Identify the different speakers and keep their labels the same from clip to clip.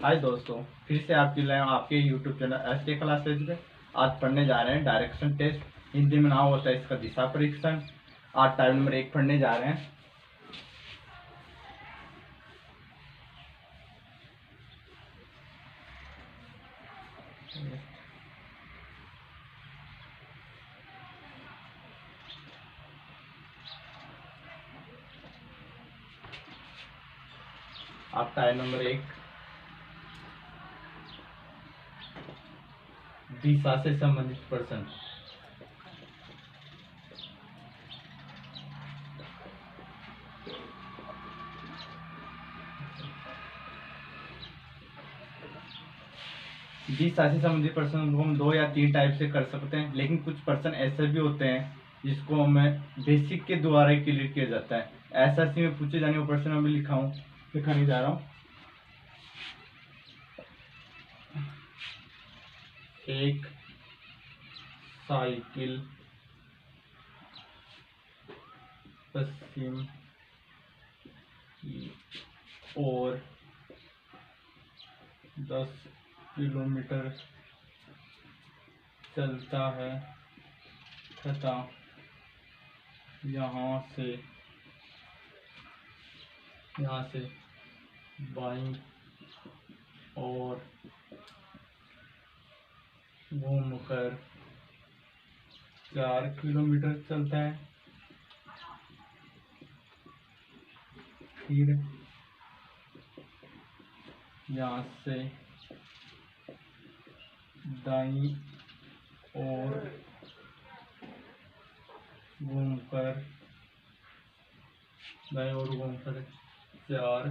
Speaker 1: हाय दोस्तों, फिर से आपके लिए आपके YouTube चैनल SK क्लासेज पे आज पढ़ने जा रहे हैं डायरेक्शन टेस्ट। हिंदी में नाम होता है इसका दिशा परीक्षण। आज टाइप नंबर 1 पढ़ने जा रहे हैं। आप टाइप नंबर 1 दिशा से संबंधित प्रश्न। दिशा से संबंधित प्रश्न को हम 2 या 3 टाइप से कर सकते हैं, लेकिन कुछ प्रश्न ऐसे भी होते हैं जिसको हमें बेसिक के द्वारा ही क्लियर किया जाता है। एसएससी में पूछे जाने वाले प्रश्न मैं लिखाने जा रहा हूँ। एक साइकिल पश्चिम की ओर 10 किलोमीटर चलता है तथा यहाँ से बाईं और घूमकर 4 किलोमीटर चलता है। फिर यहाँ से दाईं और घूमकर 4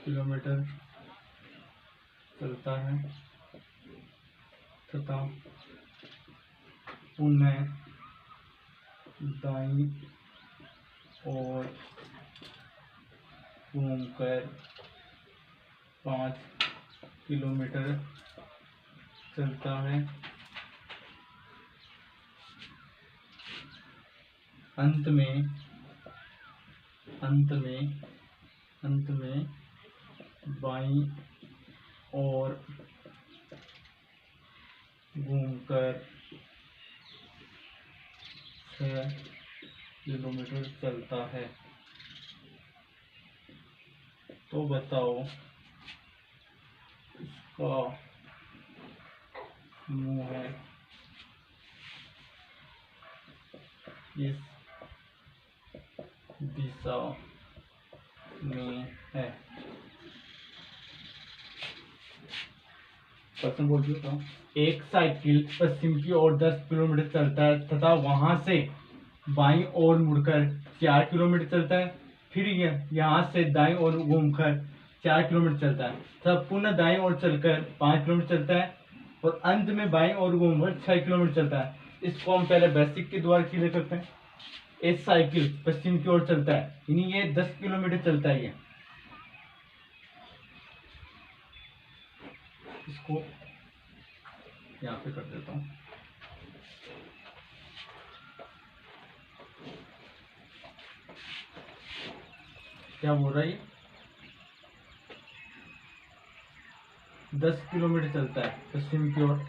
Speaker 1: किलोमीटर चलता है तथा पुनः दाईं और घूमकर 5 किलोमीटर चलता है। अंत में बाईं और घूमकर 6 किलोमीटर चलता है। तो बताओ इसका मुँह है इस दिशा में है। प्रश्न बोल देता हूँ। एक साइकिल पश्चिम की ओर 10 किलोमीटर चलता है तथा वहां से बाईं ओर मुड़कर 4 किलोमीटर चलता है। फिर यहाँ से दाईं ओर घूमकर 4 किलोमीटर चलता है तथा पुनः दाईं ओर चलकर 5 किलोमीटर चलता है और अंत में बाईं ओर घूमकर 6 किलोमीटर चलता है। इसको हम पहले बेसिक के द्वारा क्लियर करते हैं। एक साइकिल पश्चिम की ओर चलता है, यानी ये 10 किलोमीटर चलता है। इसको यहाँ पे कर देता हूँ। क्या बोल रहा है ये? 10 किलोमीटर चलता है पश्चिम की ओर।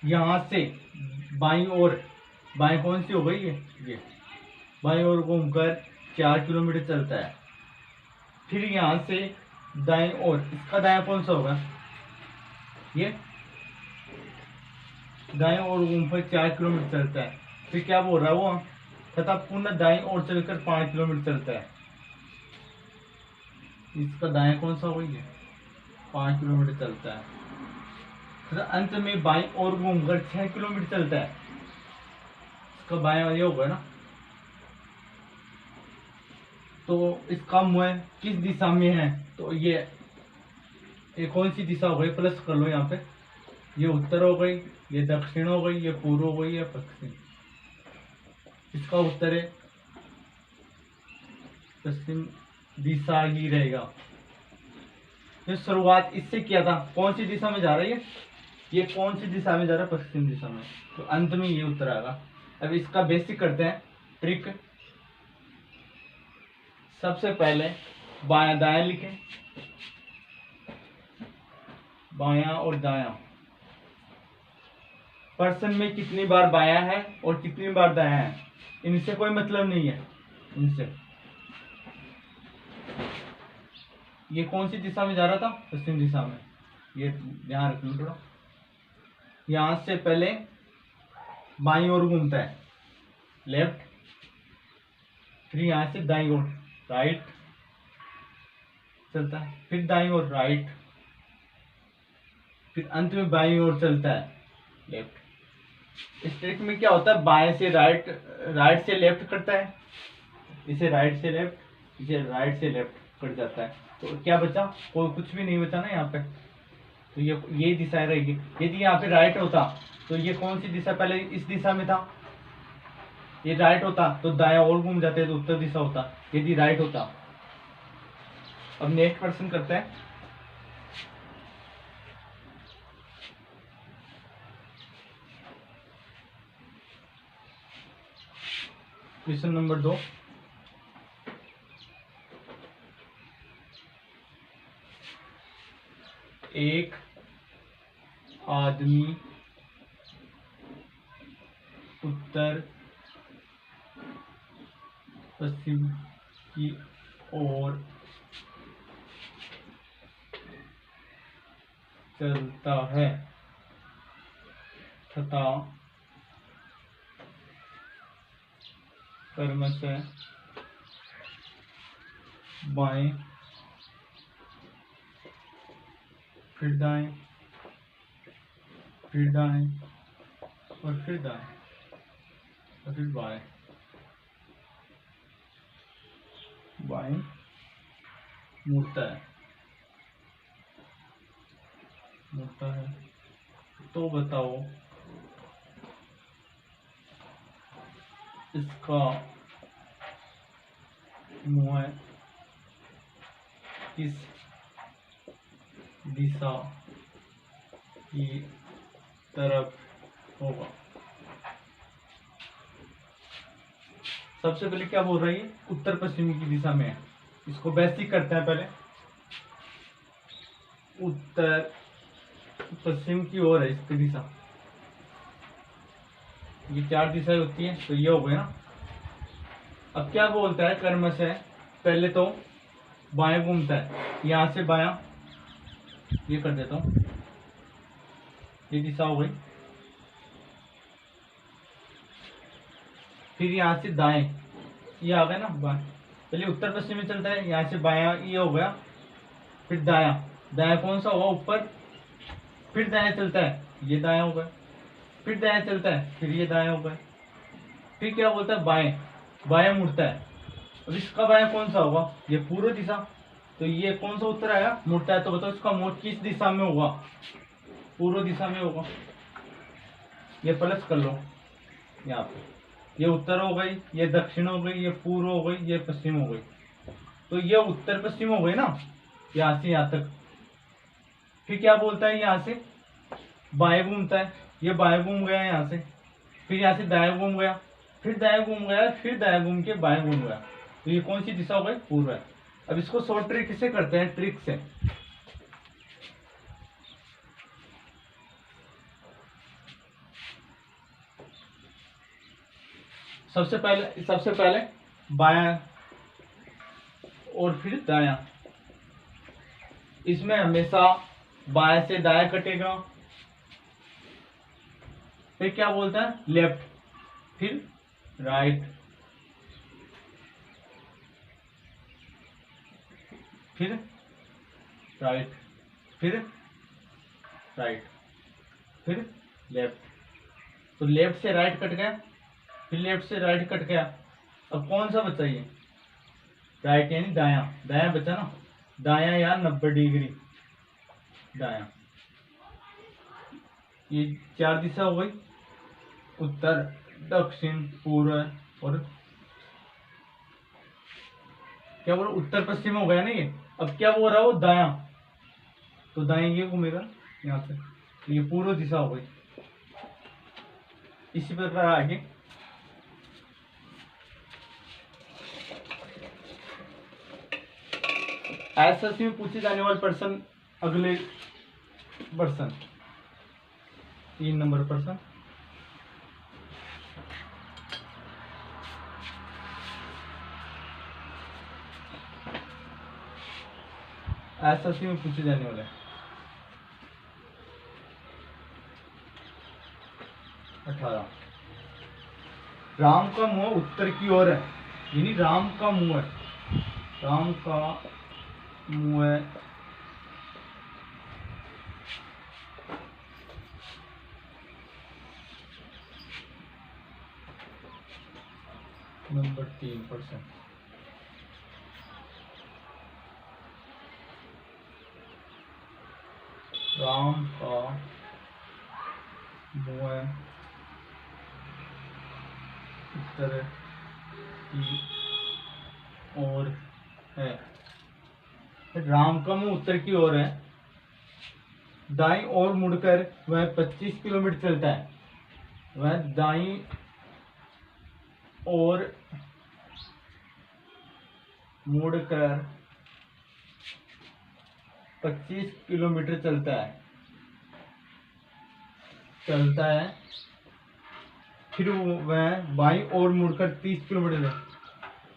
Speaker 1: यहाँ से बाईं ओर, बाईं कौन सी हो गई ये बाईं ओर घूमकर 4 किलोमीटर चलता है। फिर यहाँ से दाईं ओर, इसका दायां कौन सा होगा? ये दाईं ओर घूमकर 4 किलोमीटर चलता है। फिर क्या बोल रहा है वो? तथा पुनः दाईं ओर चलकर 5 किलोमीटर चलता है। इसका दायां कौन सा होगा? ये 5 किलोमीटर चलता है तथा अंत में बाईं ओर घूमकर 6 किलोमीटर चलता है। इसका बायां ये होगा ना। तो इसका मुँह किस दिशा में है? तो ये कौन सी दिशा हो गई? प्लस कर लो यहाँ पे। ये उत्तर हो गई, ये दक्षिण हो गई, ये पूर्व हो गई, ये पश्चिम। इसका उत्तर है पश्चिम दिशा ही रहेगा। तो शुरुआत इससे किया था, कौन सी दिशा में जा रही है? ये कौन सी दिशा में जा रहा है? पश्चिम दिशा में। तो अंत में ये उत्तर आएगा। अब इसका बेसिक करते हैं ट्रिक। सबसे पहले बायां दायां लिखें, बायां और दायां, पर्सन में कितनी बार बायां है और कितनी बार दायां है, इनसे कोई मतलब नहीं है। इनसे ये कौन सी दिशा में जा रहा था, पश्चिम दिशा में, ये ध्यान रखना थोड़ा। यहां से पहले बाईं ओर घूमता है, लेफ्ट, फिर यहां से दाईं ओर राइट चलता है, फिर दाईं ओर राइट, फिर अंत में बाईं ओर चलता है, लेफ्ट। इस ट्रिक में क्या होता है, बाएं से राइट, राइट से लेफ्ट करता है, इसे राइट से लेफ्ट, इसे राइट से लेफ्ट कट जाता है, तो क्या बचा, कोई कुछ भी नहीं बचा ना यहाँ पे। तो ये दिशा रहेगी। यदि यहाँ पे राइट होता तो ये कौन सी दिशा, पहले इस दिशा में था, ये राइट होता तो दाया और घूम जाते तो उत्तर दिशा होता, यदि राइट होता। अब नेक्स्ट क्वेश्चन करते हैं। क्वेश्चन नंबर 2, एक आदमी उत्तर पश्चिम की ओर चलता है तथा क्रमशः बाएं, फिर दाएं, फिर दाएं और फिर दाएं और फिर बाएं, बाएं मुड़ता है, तो बताओ इसका मुंह किस दिशा की तरफ होगा। सबसे पहले क्या बोल रही है, उत्तर पश्चिमी की दिशा में है। इसको बेसिक करते हैं पहले। उत्तर पश्चिम की ओर है इसकी दिशा, ये 4 दिशाएं होती हैं, तो ये हो गया ना। अब क्या बोलता है, क्रमशः, पहले तो बाएं घूमता है, यहां से बायां, ये कर देता हूं, ये दिशा हो गई। फिर यहां से दाएं, ये आ गया ना बाएं, पहले उत्तर पश्चिम में चलता है, यहां से बायां ये हो गया, फिर दायां, दायां कौन सा हुआ, ऊपर, फिर दायां चलता है, ये दायां हो गया, फिर दायां चलता है, फिर ये दायां हो गया, फिर क्या बोलता है, बाएं, बायां मुड़ता है। अब इसका बायां कौन सा होगा, ये पूर्व दिशा, तो ये कौन सा उत्तर आया, मुड़ता है, तो बताओ इसका मोड़ किस दिशा में होगा, पूर्व दिशा में होगा। ये प्लस कर लो यहाँ पे, ये उत्तर हो गई, ये दक्षिण हो गई, ये पूर्व हो गई, ये पश्चिम हो गई, तो ये उत्तर पश्चिम हो गई ना, यहाँ से यहाँ तक। फिर क्या बोलता है, यहाँ से बाएं घूमता है, ये बाएं घूम गया यहाँ से, फिर यहाँ से दाएं घूम गया, फिर दाएं घूम गया, फिर दाएं घूम के बाएं घूम गया, तो ये कौन सी दिशा हो गई, पूर्व है। अब इसको शॉर्ट ट्रिक से करते हैं, ट्रिक से। सबसे पहले बायां और फिर दायां, इसमें हमेशा बाएं से दायां कटेगा। फिर क्या बोलता है, लेफ्ट, फिर राइट, फिर राइट, फिर राइट, फिर लेफ्ट। तो लेफ्ट से राइट कट गया, फिर लेफ्ट से राइट कट गया, अब कौन सा बचा, ये राइट यानी दायां, दायां बचा ना, दायां या 90 डिग्री दायां। ये 4 दिशा हो गई, उत्तर, दक्षिण, पूर्व और क्या बोला, उत्तर पश्चिम हो गया ना ये। अब क्या बोल रहा है वो, दायां, तो दाएं ये घूमेगा यहाँ से, तो ये पूर्व दिशा हो गई। इसी प्रकार आगे एसएससी में पूछे जाने वाले प्रश्न अगले प्रश्न, 3 नंबर प्रश्न। एसएससी में पूछे जाने वाले। 18, राम का मुंह उत्तर की ओर है, यानी राम का मुंह है, राम का मुंह है नंबर 3%। राम का मुंह है उत्तर की ओर है। राम का मुंह उत्तर की ओर है, दाईं ओर मुड़कर वह 25 किलोमीटर चलता है। वह दाईं ओर मुड़कर 25 किलोमीटर चलता है। फिर वह बाईं ओर मुड़कर 30 किलोमीटर,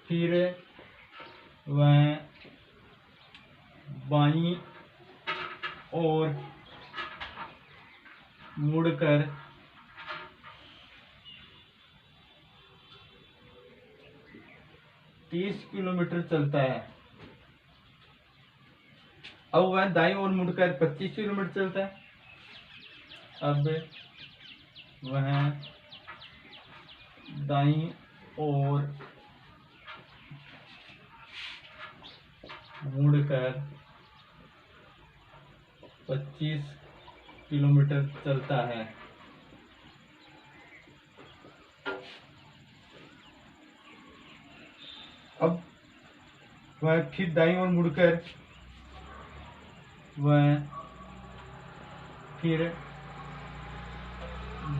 Speaker 1: फिर वह बाईं ओर मुड़कर 30 किलोमीटर चलता है। अब वह दाईं ओर मुड़कर 25 किलोमीटर चलता है। अब वह दाईं ओर मुड़कर 25 किलोमीटर चलता है। अब वह फिर दाईं ओर मुड़कर वह फिर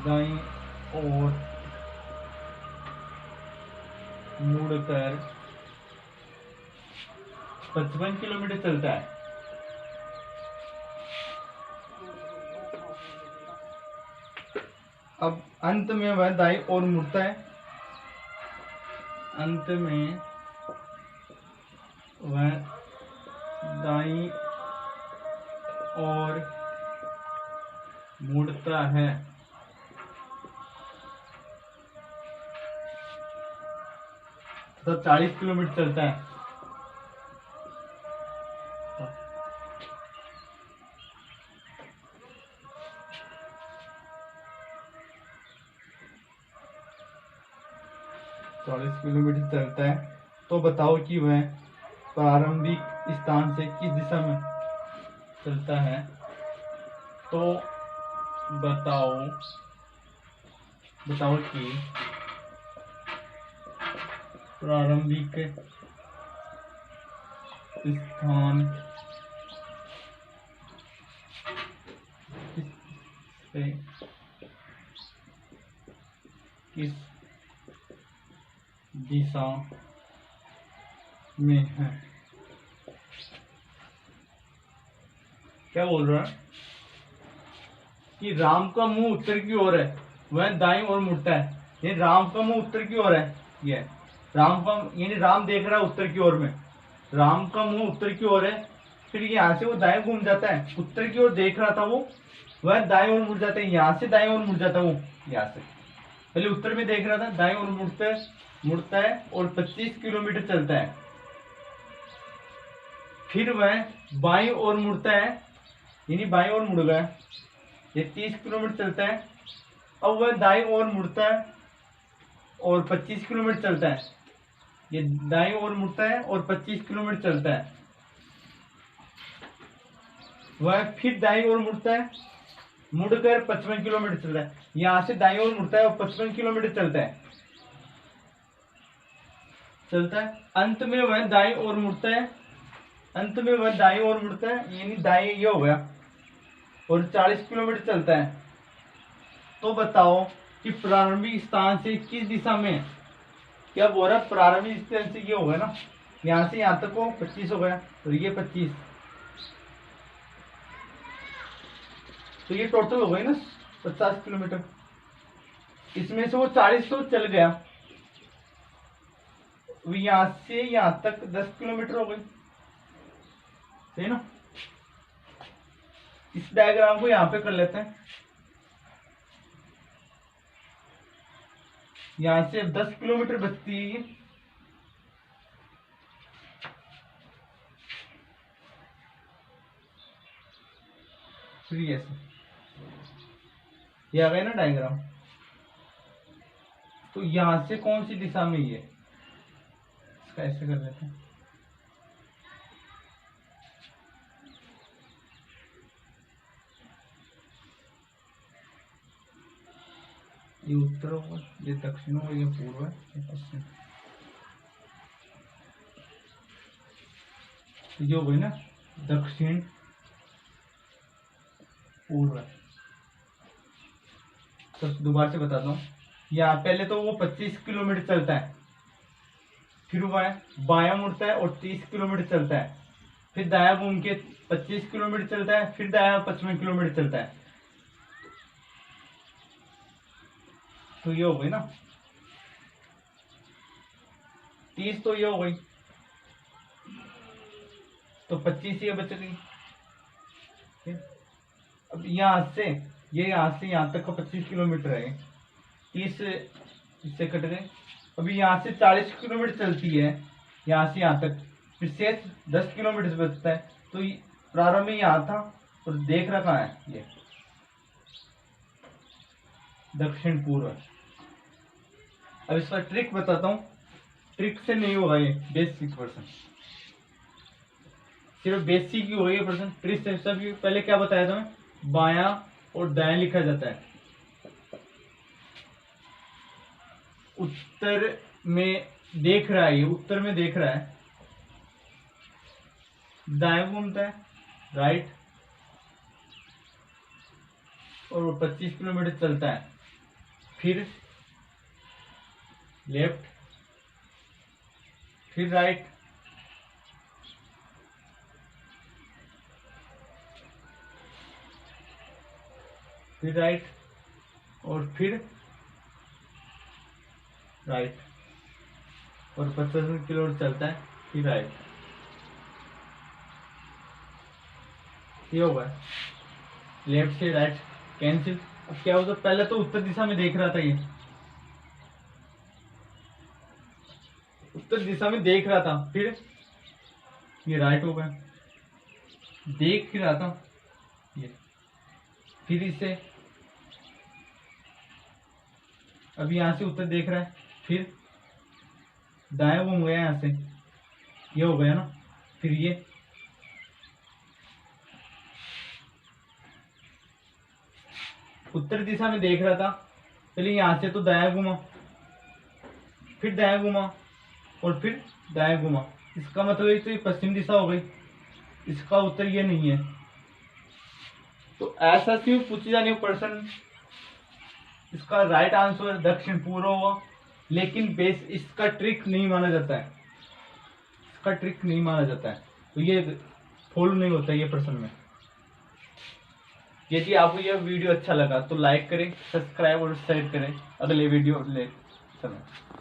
Speaker 1: दाईं ओर मुड़कर 55 किलोमीटर चलता है। अब अंत में वह दाईं ओर मुड़ता है। अंत में वह दाईं ओर मुड़ता है। तो 40 किलोमीटर चलता है। चलता है। तो बताओ कि वह प्रारंभिक स्थान से किस दिशा में चलता है। तो बताओ कि प्रारंभिक स्थान से किस दिशा में है। क्या बोल रहा है कि राम का मुंह उत्तर की ओर है, वह दाईं ओर मुड़ता है। ये राम का मुंह उत्तर की ओर है, ये राम का, यानी राम देख रहा है उत्तर की ओर में। राम का मुंह उत्तर की ओर है, फिर यहाँ से वो दाएं घूम जाता है। उत्तर की ओर देख रहा था वो, वह दाएं ओर मुड़ जाता है। यहाँ से दाएं ओर मुड़ जाता है वो, यहाँ से पहले उत्तर में देख रहा था, दाएं ओर मुड़ता है और 25 किलोमीटर चलता है। फिर वह बाईं ओर मुड़ता है, यानी बाईं ओर मुड़ गया, ये 30 किलोमीटर चलता है। अब वह दाईं ओर मुड़ता है और 25 किलोमीटर चलता है। ये दाईं ओर मुड़ता है और 25 किलोमीटर चलता है। वह फिर दाईं ओर मुड़ता है, मुड़कर 55 किलोमीटर चलता है। यहाँ से दाईं ओर मुड़ता है और 55 किलोमीटर चलता है। अंत में वह दाईं ओर मुड़ता है। यानी दाईं ये हो गया और 40 किलोमीटर चलता है। तो बताओ कि प्रारंभिक स्थान से किस दिशा में। क्या बोल रहा है, प्रारंभिक स्थान से ये हो गया ना, यहाँ से यहाँ तक को 25 हो गया और ये 25। तो ये टोटल हो गई ना 50 किलोमीटर। इसमें से वो 40 तो चल गया, यहाँ से यहाँ तक 10 किलोमीटर हो गई, सही ना। इस डायग्राम को यहाँ पे कर लेते हैं। यहाँ से 10 किलोमीटर बचती है ऐसे, ये आ गया ना डायग्राम। तो यहां से कौन सी दिशा में ये, इसका ऐसे कर लेते हैं। ये उत्तर होगा, ये दक्षिण होगा, ये पूर्व है, ये पश्चिम। ये हो गई ना दक्षिण पूर्व। तो दोबारा से बताता हूँ, यहाँ पहले तो वो 25 किलोमीटर चलता है, फिर वह बायां मुड़ता है और 30 किलोमीटर चलता है, फिर दायां घूम के 25 किलोमीटर चलता है, फिर दायां 55 किलोमीटर चलता है। तो ये हो गई ना 30, तो ये हो गई, तो 25 ये बच गई। अब यहाँ से यहाँ तक का 25 किलोमीटर है, 30 इससे कट गए। अभी यहाँ से 40 किलोमीटर चलती है यहाँ से यहाँ तक, फिर से 10 किलोमीटर बचता है। तो प्रारंभ में यहाँ था और देख रहा कहाँ है, ये दक्षिण पूर्व। अब इसका ट्रिक बताता हूँ, ट्रिक से नहीं होगा ये, बेसिक पर्सन, सिर्फ बेसिक ही होगा ये पर्सन। ट्रिक से सब पहले क्या बताया था मैं, बायां और दायां लिखा जाता है। उत्तर में देख रहा है, ये उत्तर में देख रहा है, दाएं घूमता है राइट, और वो 25 किलोमीटर चलता है, फिर लेफ्ट, फिर राइट, फिर राइट, और फिर राइट, और 50 किलोमीटर चलता है, फिर राइट। ये होगा लेफ्ट से राइट कैंसिल। अब क्या होता, पहले तो उत्तर दिशा में देख रहा था, ये उत्तर दिशा में देख रहा था, फिर ये राइट हो गया, देख रहा था ये, फिर इसे अभी यहां से उत्तर देख रहा है, फिर दाएं घूम गया यहां से, ये हो गया ना, फिर ये उत्तर दिशा में देख रहा था, पहले यहां से तो दाएं घुमा, फिर दाएं घुमा, और फिर दाएं घुमा। इसका मतलब तो ये पश्चिम दिशा हो गई, इसका उत्तर ये नहीं है। तो ऐसा सिर्फ पूछी जाने प्रश्न, इसका राइट आंसर दक्षिण पूर्व होगा, लेकिन बेस इसका ट्रिक नहीं माना जाता है, इसका ट्रिक नहीं माना जाता है, तो ये फॉलो नहीं होता ये प्रश्न में। यदि आपको यह वीडियो अच्छा लगा तो लाइक करें, सब्सक्राइब और शेयर करें अगले वीडियो ले समय।